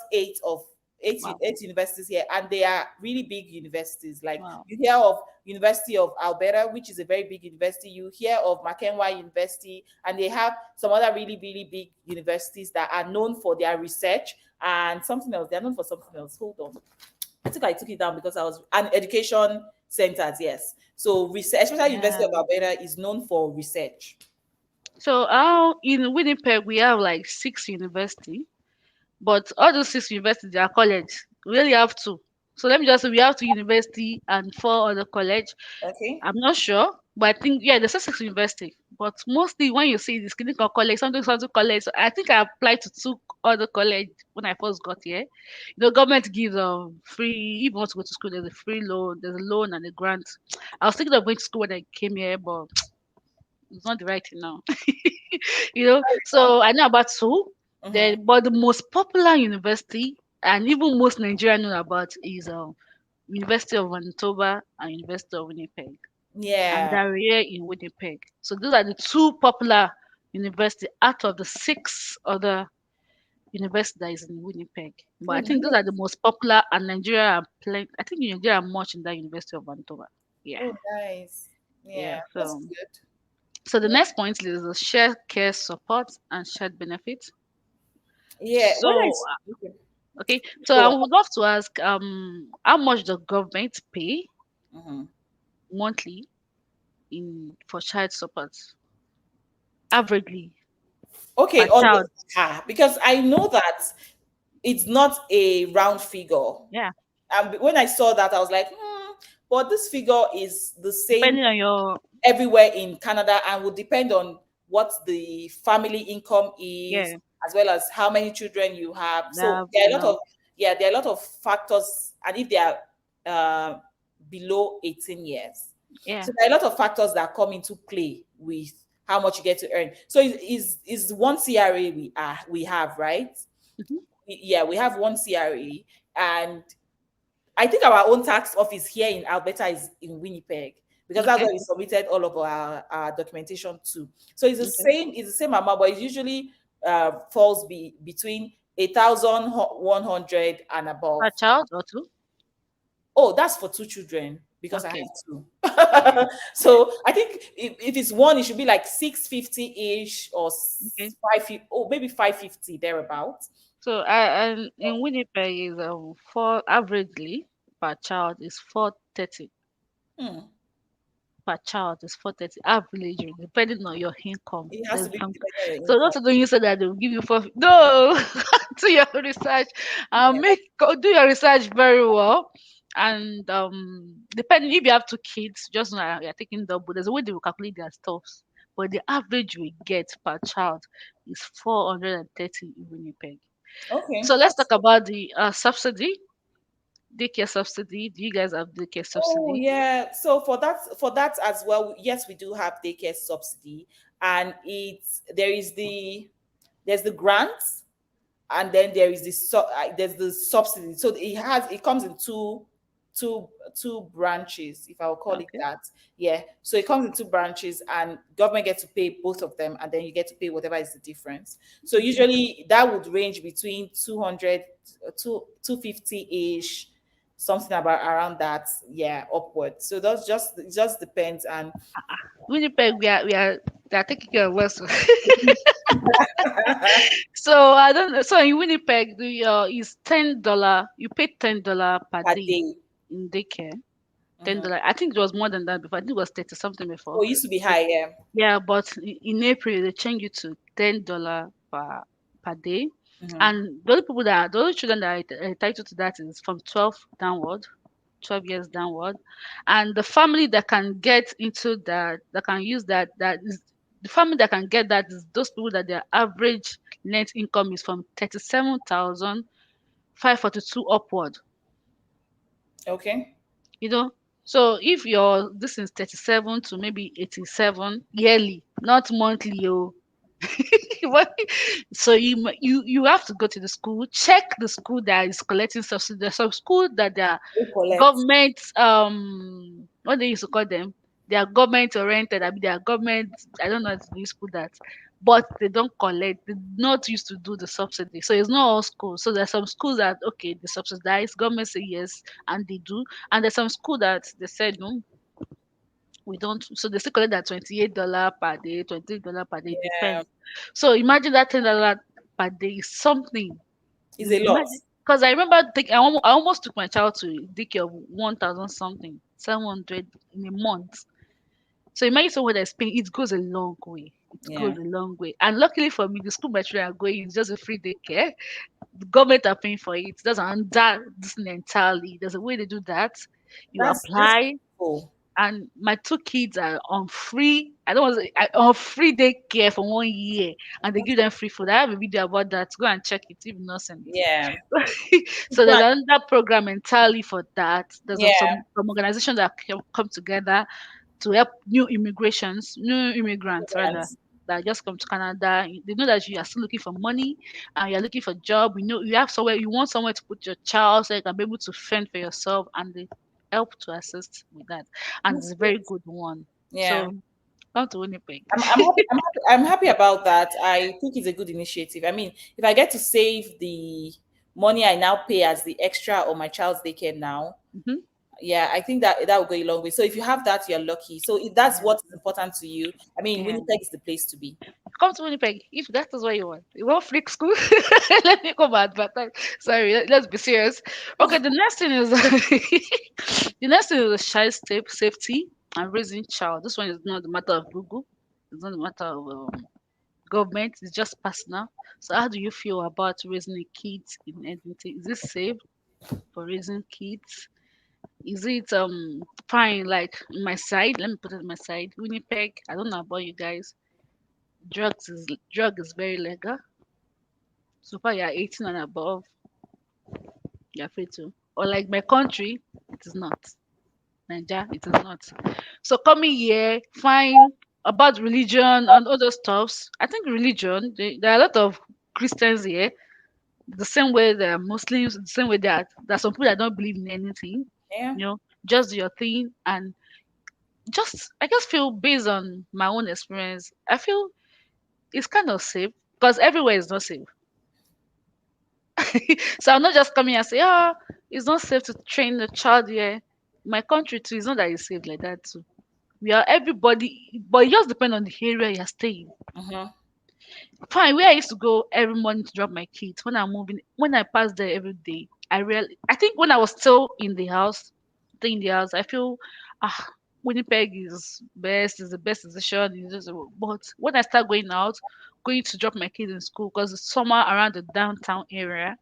Wow. eight universities here and they are really big universities. Like Wow. you hear of University of Alberta, which is a very big university. You hear of Mackenzie University and they have some other really really big universities that are known for their research and something else. They're known for something else. Hold on. I think I took it down because I was an education centers, yes. So research, especially University Yeah. of Alberta is known for research. So in Winnipeg we have like 6 university. But all those 6 universities, they are college. We only have two. So let me just say we have two university and 4 other college. Okay. I'm not sure, but I think yeah, there's a 6 university. But mostly when you see this clinical college, something college. So I think I applied to 2 other college when I first got here. Government gives free if you want to go to school, there's a free loan, there's a loan and a grant. I was thinking of going to school when I came here, but It's not the right thing now. So I know about two. Mm-hmm. But the most popular university and even most Nigerian know about is University of Manitoba and University of Winnipeg, and Yeah. they're here in Winnipeg. So those are the two popular university out of the six other university that is in Winnipeg. But Oh, I think those are the nice. most popular, and Nigeria are plenty. I think Nigeria are much in that University of Manitoba. Yeah, Oh, nice. yeah. Yeah, that's So, good. so the Yeah. next point is the shared care support and shared benefit. Yeah. When I So, okay, okay. So I go would love to ask, how much the government pay on. Hmm. monthly in for child support, averagely Okay, per on the child? because I know that it's not a round figure. Yeah, And when I saw that, I was like, but this figure is the same depending on your everywhere in Canada and will depend on what the family income is, yeah, as well as how many children you have. So that there are a and lot of there are a lot of factors, and if they are uh, below 18 years, yeah. so there are a lot of factors that come into play with how much you get to earn. So is one CRA we have, right? Mhm. Yeah, we have one CRA, and I think our own tax office here in Alberta is in Winnipeg because that's Okay, where we submitted all of our documentation to. So okay. it's the same amount, but it usually falls between 1,100 and Per above. child or two? Oh, that's for two children because I have Okay, two. okay, So I think if it's one, it should be like 650 ish or okay. 550, oh maybe 550 thereabout. So and in Winnipeg is four averagely per child is 430 Hmm. per child is 430 averagely depending on your income. It has There's to be some, depending on your so income. not to you say that they'll give you four. No, do your research and Yeah. do your research very well. And depending if you have two kids, just know that you're taking double. There's a way they will calculate their stuffs. But the average we get per child is 430 in Winnipeg. Okay, So let's that's talk about the subsidy, daycare subsidy. Do you guys have daycare oh subsidy? yeah. So for that as well, yes, we do have daycare subsidy, and it's there's the grant, and then there is there's the subsidy. So it comes in two two branches, if I will call it Okay. that. Yeah. So it comes in two branches, and government gets to pay both of them, and then you get to pay whatever is the difference. So Okay. usually that would range between 200 to 250 ish, something about around that, yeah, upward. So that's just it just depends. And Winnipeg, we are they are taking care of us. So I don't know. So in Winnipeg, the is $10. You pay $10 per per day day. in daycare. Mhm. $10. I think it was more than that before. I think it was 30 something before. Oh, it used to be So high, yeah. yeah, but in April they changed it to $10 per day. Mhm. And the only children that are entitled to that is from 12 downward. 12 years downward, and the family that can get into that can use that is the family that can get that is those people that their average net income is from 37,542 upward. Okay. you know so if your this is 37 to maybe 87 yearly, not monthly. Oh. What- so you have to go to the school, check the school that is collecting subsidy. There's some school that they are We collect. government, what they used to call them, they are government oriented. I mean, they are government, I don't know how to use put that, but they don't collect, they not used to do the subsidy. So it's not all schools. So there's some schools that okay, they subsidize, government say yes, and they do. And there's some school that they said no, we don't. So they still collect that $28 per day, $28 per day, Yeah. depends. So imagine that $10 per day is something. It's a lot. Imagine, because I remember I almost took my child to daycare of 1,000 something, 700 in a month. So imagine someone that's paying, it goes a long way. It Yeah. goes a long way. And luckily for me, the school my children are going is just a free daycare. The government are paying for it. It doesn't under this entirely. There's a way they do that. You That's apply, cool. and my two kids are on free. I don't want to say on free daycare for 1 year, and they give them free food. I have a video about that. Go and check it if not send Yeah. it. So there's But another program entirely for that. There's yeah. some organizations that come together. to help new immigrants rather, Immigrants. that just come to Canada. They know that you are still looking for money and you're looking for job. You know you have somewhere, you want somewhere to put your child so you can be able to fend for yourself, and they help to assist with that. And it's That's a great. very good one. Yeah. So come to Winnipeg. I'm happy about that. I think it's a good initiative. I mean, if I get to save the money I now pay as the extra on my child's daycare now, Hmm. yeah, I think that that will go a long way. So if you have that, you're lucky. So if that's Yeah, what is important to you, I mean, yeah. Winnipeg is the place to be. Come to Winnipeg if that is what you want. You want freak school? Let me come advertise. Sorry, let's be serious. Okay, the next thing is the next thing is child safety and raising child. This one is not the matter of Google. It's not the matter of government. It's just personal. So, how do you feel about raising a kid in Edmonton? Is it safe for raising kids? Is it fine? Like in my side, let me put it on my side. Winnipeg. I don't know about you guys. Drug is very legal. So far you're 18 and above, you're free to. Or like my country, it is not. Nigeria, it is not. So coming here, fine about religion and other stuffs. I think religion, there are a lot of Christians here. The same way there are Muslims, the same way there are some people that don't believe in anything. Yeah. Just do your thing and just I just feel based on my own experience, I feel it's kind of safe because everywhere is not safe. So I'm not just coming and say, oh, it's not safe to train the child here. My country too, it's not that it's safe like that too. We are everybody, but it just depends on the area you're staying. Mm-hmm. Fine, where I used to go every morning to drop my kids when I'm moving, when I pass there every day, I think when I was still in the house, I feel, ah, Winnipeg is the best decision. But when I start going out, going to drop my kids in school, because it's somewhere around the downtown area,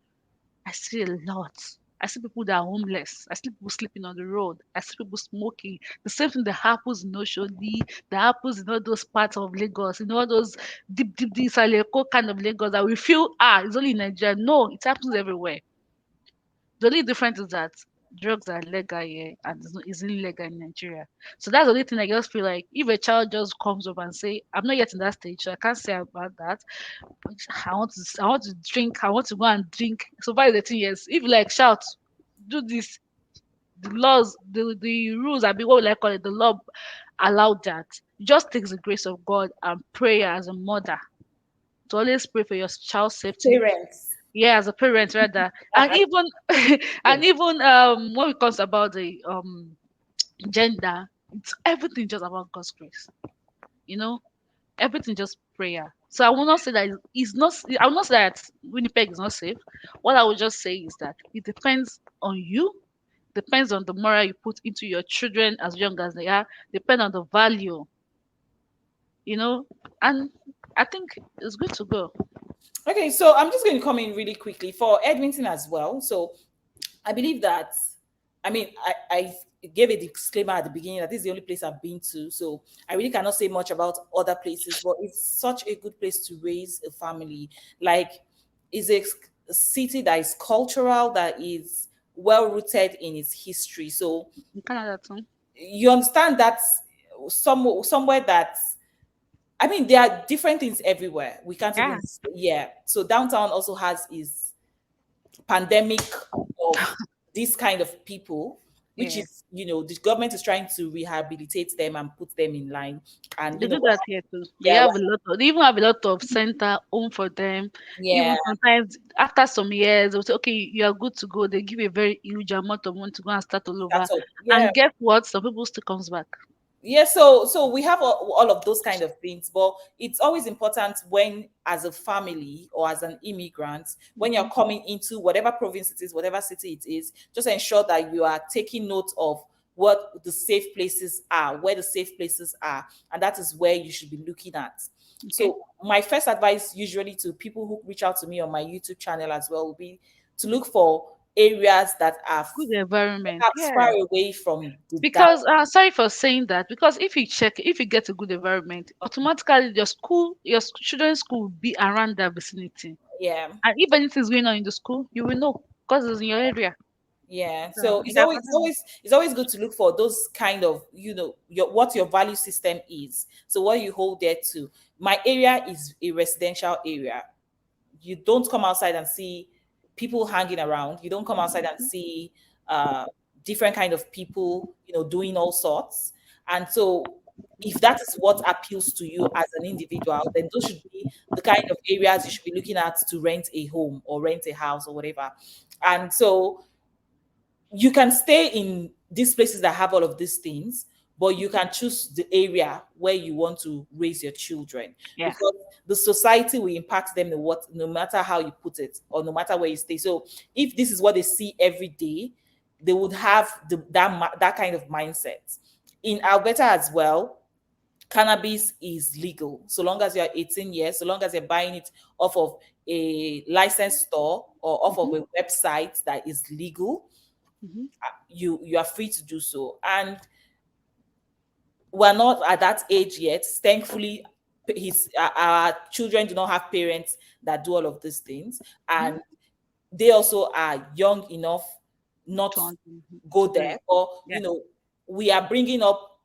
I see a lot. I see people that are homeless. I see people sleeping on the road. I see people smoking. The same thing that happens in Oshodi, that happens in all those parts of Lagos, in all those deep Saleko kind of Lagos that we feel, it's only in Nigeria. No, it happens everywhere. The only difference is that drugs are legal here and isn't legal in Nigeria. So that's the only thing I just feel like if a child just comes up and say, I'm not yet in that stage, so I can't say about that. I want to drink, I want to go and drink. So far as 18 years, if you like shout, do this, the laws, the rules, I mean, what will I call it? The law allowed that. It just takes the grace of God and prayer as a mother to always pray for your child's safety. Parents. Yeah, as a parent rather. And even Yeah. and even when it comes about the gender, it's everything just about God's grace. You know, everything just prayer. So I will not say that it's not. I will not say that Winnipeg is not safe. What I would just say is that it depends on you, depends on the moral you put into your children as young as they are, depend on the value, you know, and I think it's good to go. Okay, so I'm just going to come in really quickly for Edmonton as well. So I believe that, I mean, I gave a disclaimer at the beginning that this is the only place I've been to. So I really cannot say much about other places, but it's such a good place to raise a family. Like, it's a city that is cultural, that is well rooted in its history. So In Canada too. you understand that somewhere that, I mean, there are different things everywhere. We can't Yeah, even, yeah. So downtown also has its pandemic of this kind of people, which yeah. is, the government is trying to rehabilitate them and put them in line. And, They do that here too. yeah, They even have a lot of center home for them. yeah, Even sometimes after some years, they'll say, okay, you are good to go. They give you a very huge amount of money to go and start all over. that's all. Yeah, And guess what? Some people still comes back. yeah. So we have all of those kind of things, but it's always important when, as a family or as an immigrant, when Hmm. you're coming into whatever province it is, whatever city it is, just ensure that you are taking note of what the safe places are, where the safe places are, and that is where you should be looking at. Okay. So my first advice, usually to people who reach out to me on my YouTube channel as well, will be to look for areas that are Good environment. perhaps Yeah. far away from the down. Because sorry for saying that, because if you get a good environment, automatically children's school will be around that vicinity. Yeah. And if anything's going on in the school, you will know because it's in your area. Yeah, So so you it's can always it's continue. always it's always good to look for those kind of, your what your value system is. So what you hold there to. My area is a residential area. You don't come outside and see people hanging around. You don't come outside and see uh different kind of people, doing all sorts. And so if that is what appeals to you as an individual, then those should be the kind of areas you should be looking at to rent a home or rent a house or whatever. And so you can stay in these places that have all of these things, but you can choose the area where you want to raise your children, Yeah. because the society will impact them no matter how you put it, or no matter where you stay. So if this is what they see every day, they would have that kind of mindset. In Alberta as well, cannabis is legal so long as you're 18 years, so long as you're buying it off of a licensed store or off of Hmm. a website that is legal. Hmm. You are free to do so. And we're not at that age yet, thankfully. Our children do not have parents that do all of these things, Hmm. and they also are young enough not To go do there. it. Or Yeah. we are bringing up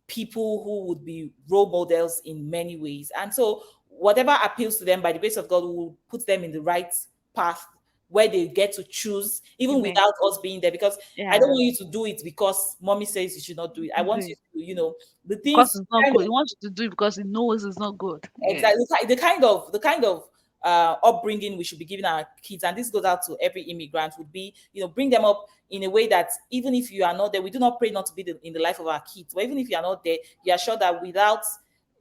people who would be role models in many ways. And so, whatever appeals to them, by the grace of God, will put them in the right path where they get to choose, even Amen. without us being there. Because I don't Yeah. want you to do it because mommy says you should not do it. I Do want you it. to, the Because things it's not kind good. of He wants you to do it because he knows it's not good. Yeah. exactly the kind of upbringing we should be giving our kids. And this goes out to every immigrant, would be, bring them up in a way that even if you are not there, we do not pray not to be in the life of our kids, but even if you are not there, you are sure that without,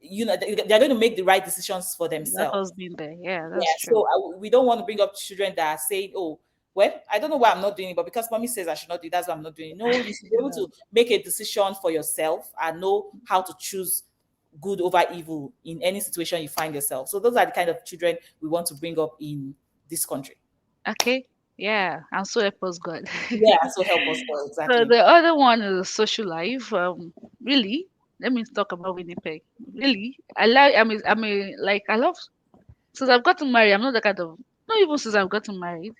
they're going to make the right decisions for That themselves. us being there. Yeah, Yeah, that's true. so we don't want to bring up children that are saying, "Oh, well, I don't know why I'm not doing it, but because mommy says I should not do it, that's why I'm not doing it." No, you should be able to No. make a decision for yourself and know how to choose good over evil in any situation you find yourself. So those are the kind of children we want to bring up in this country. Okay. Yeah. And so help us God. Yeah, so help us God, So exactly. the other one is social life. Really, let me talk about Winnipeg. Really, I like. Like I love. Since I've gotten married, I'm not the kind of. Not even since I've gotten married.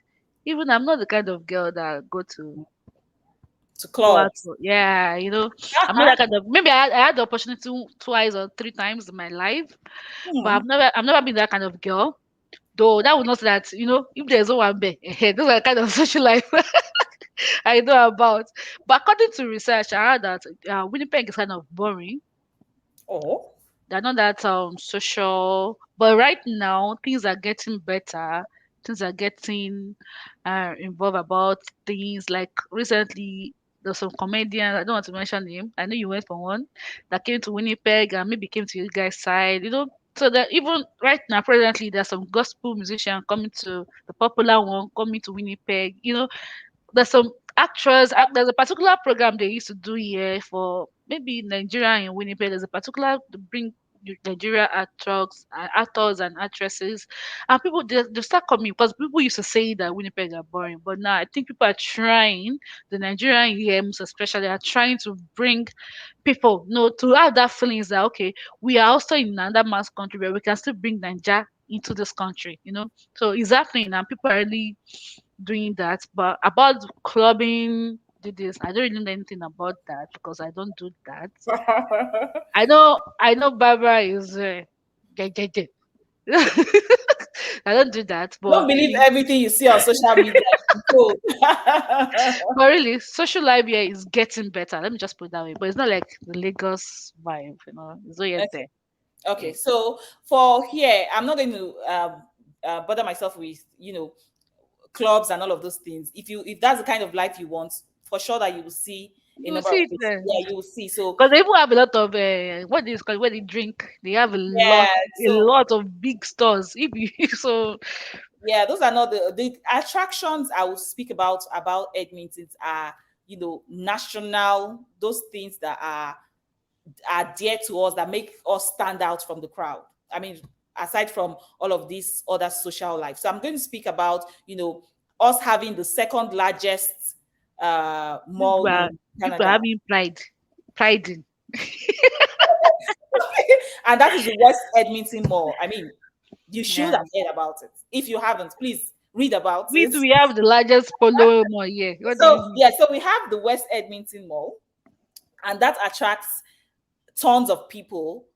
Even I'm not the kind of girl that To go out. clubs. Yeah, I'm not that kind of. Maybe I had the opportunity twice or three times in my life, but Hmm. I've never been that kind of girl. Though that would not say that if there's no one there, those are the kind of social life I know about. But according to research, I heard that Winnipeg is kind of boring. Oh. They're not that social. But right now, things are getting better. Things are getting involved about things like recently. There's some comedian. I don't want to mention him. I know you went for one that came to Winnipeg and maybe came to you guys' side. So that even right now, presently, there's some gospel musician coming to the popular one coming to Winnipeg. There's some actors. There's a particular program they used to do here for maybe Nigeria in Winnipeg. There's a particular to bring Nigeria actors and actresses, and people they start coming because people used to say that Winnipeg are boring, but now I think people are trying. The Nigerian EMs especially are trying to bring people, to have that feelings that okay, we are also in another man's country, but we can still bring Nigeria into this country. So it's happening, and people are really doing that. But about clubbing, did this, I don't really know anything about that because I don't do that. I know Barbara is yeah, yeah, yeah. I don't do that, Don't but believe everything you see on social media. You've been told. but really, social life here is getting better. Let me just put it that way. But it's not like the Lagos vibe, it's not yet there. Okay, Yeah. so for here, I'm not going to bother myself with clubs and all of those things. If that's the kind of life you want, for sure that you will see a You number of see it places. there. Yeah, you will see. So Because they even have a lot of what is called where they drink. They have a yeah, lot, a so lot of big stores. If you so yeah, those are not the attractions I will speak about Edmonton are national, those things that are dear to us, that make us stand out from the crowd. I mean, aside from all of this other social life. So I'm going to speak about, us having the second largest you mall are in you are Canada. having pride in. And that is the West Edmonton Mall. I mean, you should Yeah. have heard about it. If you haven't, please read about We it. too, we have the largest polo mall here. What do So you mean? yeah, so we have the West Edmonton Mall, and that attracts tons of people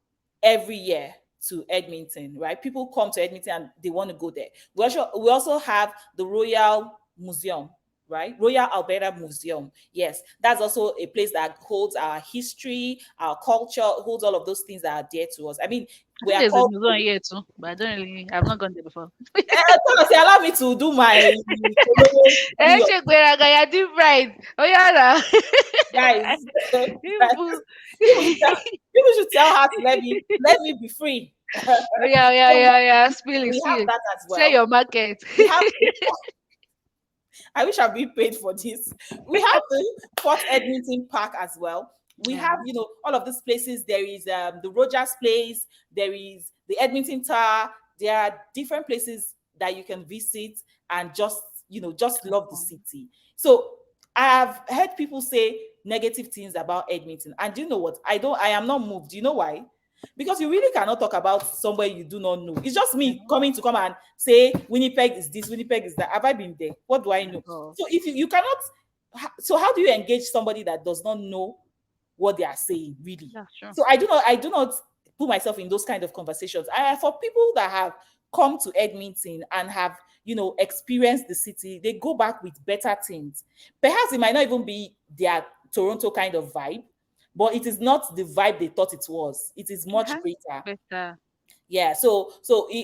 every year to Edmonton, right? People come to Edmonton and they want to go there. We also have the Royal Museum, right? Royal Alberta Museum. Yes, that's also a place that holds our history, our culture, holds all of those things that are dear to us. I mean, I we think are there's a called. museum here too, but I don't really. I've not gone there before. Thomas, allow me to do my Kolo New Eh, York, check where I got your deep fried. Oh yeah, nah. guys. People. People should tell her to let me be free. Oh yeah, yeah, So yeah, yeah. Spill it, we have spill it. that as Share well. your market. We have I wish I'd been paid for this. We have the Fort Edmonton Park as well. We Yeah. have, all of these places. There is the Rogers Place, there is the Edmonton Tower. There are different places that you can visit and just love the city. So I've heard people say negative things about Edmonton. And do you know what? I am not moved. Do you know why? Because you really cannot talk about somewhere you do not know. It's just me Mhm. coming to come and say Winnipeg is this, Winnipeg is that. Have I been there? What do I know? Oh, So if you cannot, so how do you engage somebody that does not know what they are saying really? that's true. So I do not put myself in those kind of conversations. For people that have come to Edmonton and have experienced the city, they go back with better things. Perhaps it might not even be their Toronto kind of vibe, but it is not the vibe they thought it was. It is much Uh-huh. greater. Better. Yeah,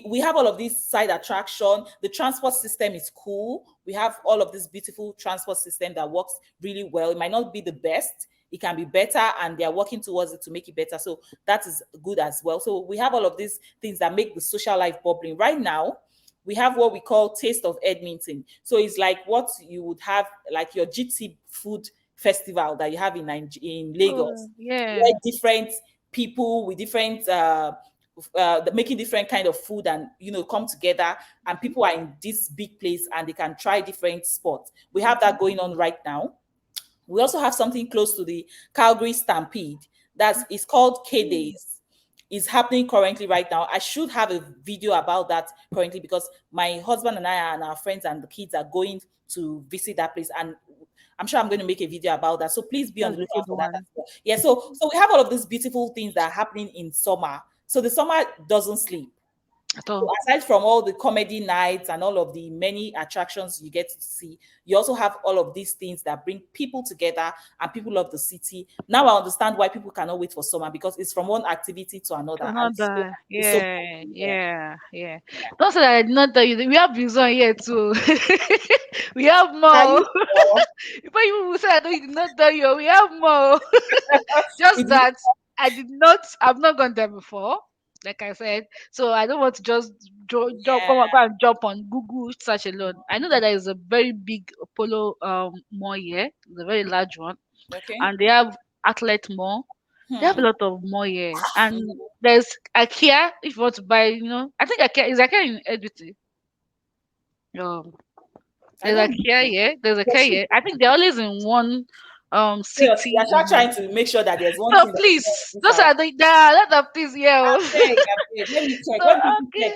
we have all of these side attraction. The transport system is cool. We have all of this beautiful transport system that works really well. It might not be the best, it can be better, and they are working towards it to make it better. So that is good as well. So we have all of these things that make the social life bubbling. Right now, we have what we call Taste of Edmonton. So it's like what you would have, like your GT food festival that you have in Oh, Lagos, yeah. where different people with different making different kind of food and come together, and Mhm, people are in this big place and they can try different spots. We have mhm, that going on right now. We also have something close to the Calgary Stampede that's it's called K mhm. Days. Is happening currently right now. I should have a video about that currently because my husband and I and our friends and the kids are going to visit that place, and I'm sure I'm going to make a video about that. So please be on That's the a good lookout for that as one. well. Yeah, so we have all of these beautiful things that are happening in summer. So the summer doesn't sleep. At So all. aside from all the comedy nights and all of the many attractions you get to see, you also have all of these things that bring people together and people love the city. Now I understand why people cannot wait for summer because it's from one activity to another, and Another. it's so Yeah, beautiful there. yeah, yeah. Don't say that I did not tell you. We have museum here too. We have Are more. you sure? Before you will say I did not tell you, we have more. Just It's, that I did not. I've not gone there before. Like I said, so I don't want to just yeah. go and jump on Google search alone. I know that there is a very big Polo mall here. It's a very large one, Okay. and they have outlet mall. They have a Hmm. lot of mall here, and there's IKEA. If you want to buy, I think IKEA is IKEA in Edmonton. Um, I there's don't know. IKEA here. There's There IKEA should here. I think they're always in one you're city trying in. to make sure that there's one So thing that is not please, this those house. are there are a lot of things here. I Oh. beg, I beg. Let me check. So Let me quickly check.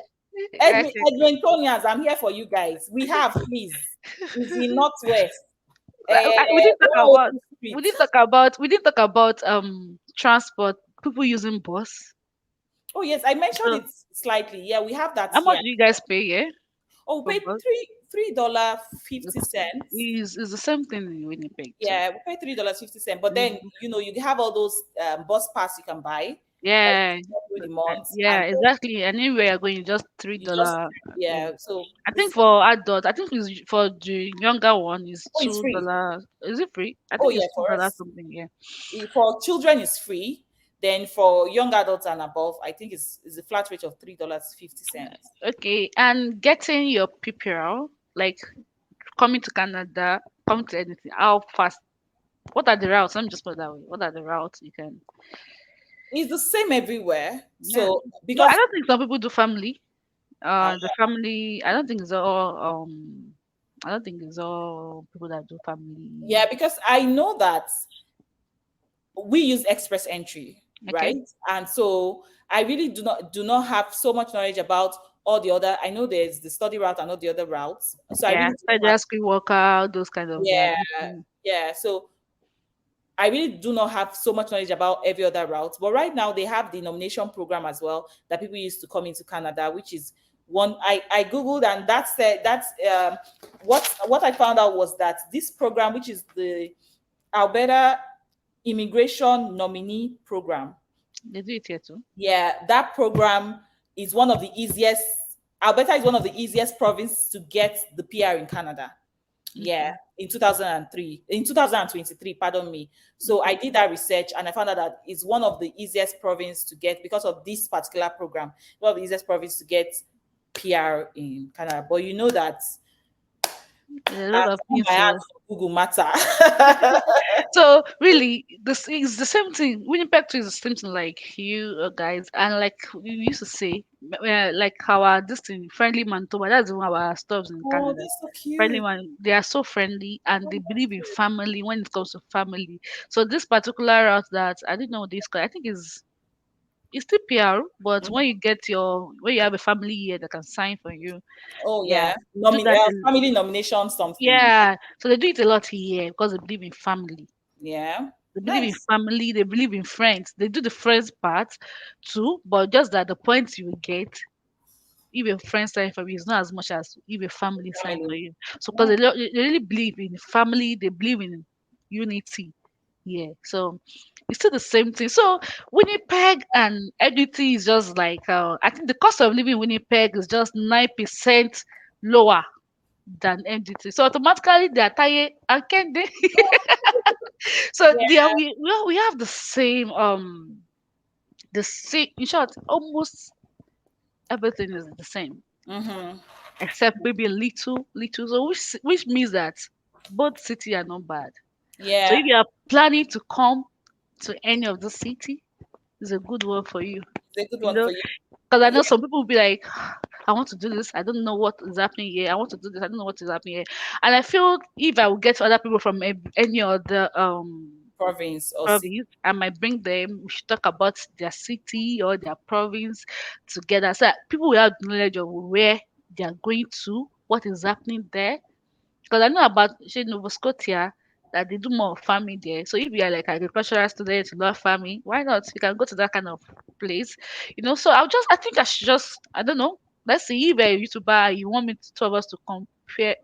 okay, okay. Edmontonians, I'm here for you guys. We have, please. It's in Northwest. We didn't talk about 102 Street. we didn't talk about transport, people using bus. Oh, yes, I mentioned So it slightly. Yeah, we have that how much here. do you guys pay here Oh, for we paid bus? $3.50. Is the same thing in Winnipeg too. Yeah, we pay $3.50. But then, Mhm. you have all those bus pass you can buy that you Yeah, can through the month. yeah, And exactly. And anywhere you're going, just three you just, dollar. Yeah. yeah, so I think it's, for adults, I think for the younger one is oh, it's two free. dollar. Is it free? I Oh, think yeah, it's two for dollar us. something. Yeah. For children is free. Then for young adults and above, I think it's a flat rate of $3.50. Okay, and getting your PPL, like coming to Canada, coming to anything, how fast? What are the routes? Let me just put it that way. What are the routes you can? It's the same everywhere. Yeah. So No, I because don't think some people do family. uh, The family. I don't think it's all. I don't think it's all people that do yeah, family. because I know that we use express entry, Okay. right? And so I really do not have so much knowledge about all the other. I know there's the study route and all the other routes. So I Yeah, really do not have. federal screen worker, those kind of they are Yeah, different. yeah. So I really do not have so much knowledge about every other route. But right now they have the nomination program as well that people use to come into Canada, which is one I googled, and that's what I found out was that this program, which is the Alberta Immigration Nominee Program, They do it here too. yeah, that program is one of the easiest. Alberta is one of the easiest provinces to get the PR in Canada. Yeah, Okay. in 2003, in 2023, pardon me. So I Okay. did that research and I found out that it's one of the easiest province to get because of this particular program. One of the easiest province to get PR in Canada. But you know that There's a I lot of found things my heart to. for Google Matter. So really, this is the same thing. Winnipeg too is the same thing like you guys, and like we used to say, like our this thing, friendly Manitoba. That's one of our stuffs in Oh, Canada. that's so Friendly cute. man, they are so friendly and Oh, they that's believe in cute. family when it comes to family. So this particular route that I didn't know this, I think is it's still PR, but Mhm. when you get your when you have a family here that can sign for you, Oh, yeah, yeah. they do that. Family nomination something. Yeah, so they do it a lot here because they believe in family. Yeah. They believe in Nice. family, they believe in friends. They do the friends part too, but just that the points you will get if a friend sign for you is not as much as if a family sign for Family. you. So because Yeah. they really believe in family, they believe in unity. Yeah. So it's still the same thing. So Winnipeg and Edmonton is just like I think the cost of living in Winnipeg is just 9% lower than MDT. So automatically they are tired and can they so Yeah. we have the same in short almost everything is the same Mm-hmm. except maybe a little so which means that both city are not bad. So Yeah. if you are planning to come to any of the city, it's a good one for you. It's a good You one know, for you. because I know Yeah. some people will be like, I want to do this. I don't know what is happening here. I want to do this. I don't know what is happening here. And I feel if I would get other people from any other Province or city. province, I might bring them. We should talk about their city or their province together, so that people will have knowledge of where they are going to, what is happening there. Because I know about say Nova Scotia that they do more farming there. So if you are like agricultural student, you love farming, why not? You can go to that kind of place, So I think I should just, I don't know. Let's see if a YouTuber you want me to two of us to compare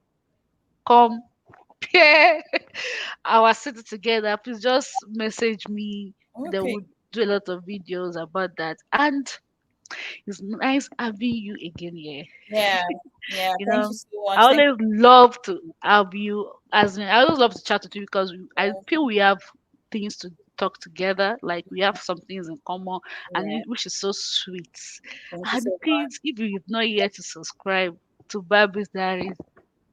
our city together. Please just message me. Then Okay. we'll do a lot of videos about that. And it's nice having you again here. Yeah. Yeah. You Thank you know, so I much. Thank always love to have you as in, I always love to chat with you because I you. feel we have things to talk together. Like we have some things in common, and Yeah. which is so sweet. Thank you And so much. please, if you've not yet to subscribe to Barbie's Diary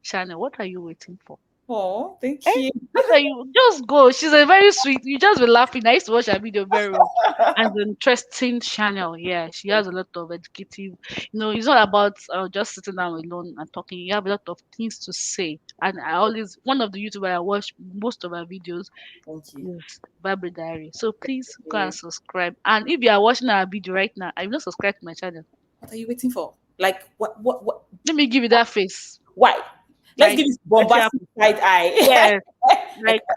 channel, what are you waiting for? Oh, thank Eh? you. What are you? Just go. She's a very sweet. You just be laughing. I used to watch her video very well. And it's an interesting channel. Yeah, she has a lot of educative. It's not about just sitting down alone and talking. You have a lot of things to say. And I always one of the YouTubers I watch most of her videos Thank you. is Barbie Diary. So please go and Yeah. subscribe. And if you are watching our video right now, I'm not subscribed to my channel. What are you waiting for? Like, what? Let me give you that face. Why? Let's Like, give this actually, bombastic side eye. yeah, Like, like God.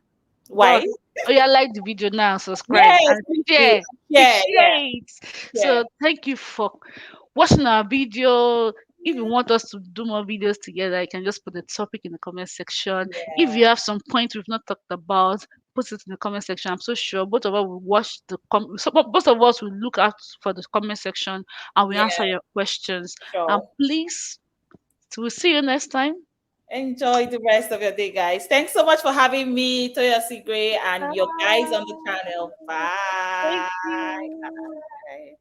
why? Oh yeah, like the video now, subscribe Yes, and thank you. share. Yeah, yeah, Share it. yeah, So thank you for watching our video. If you want us to do more videos together, you can just put the topic in the comment section. If yeah, you have some points we've not talked about, put it in the comment section. I'm so sure both of us will watch both of us will look out for the comment section and we answer yeah. your questions. And Sure. please, we'll see you next time. Enjoy the rest of your day, guys. Thanks so much for having me, Toya Sigre, and your guys on the Bye. channel. Thank Bye. you. Bye.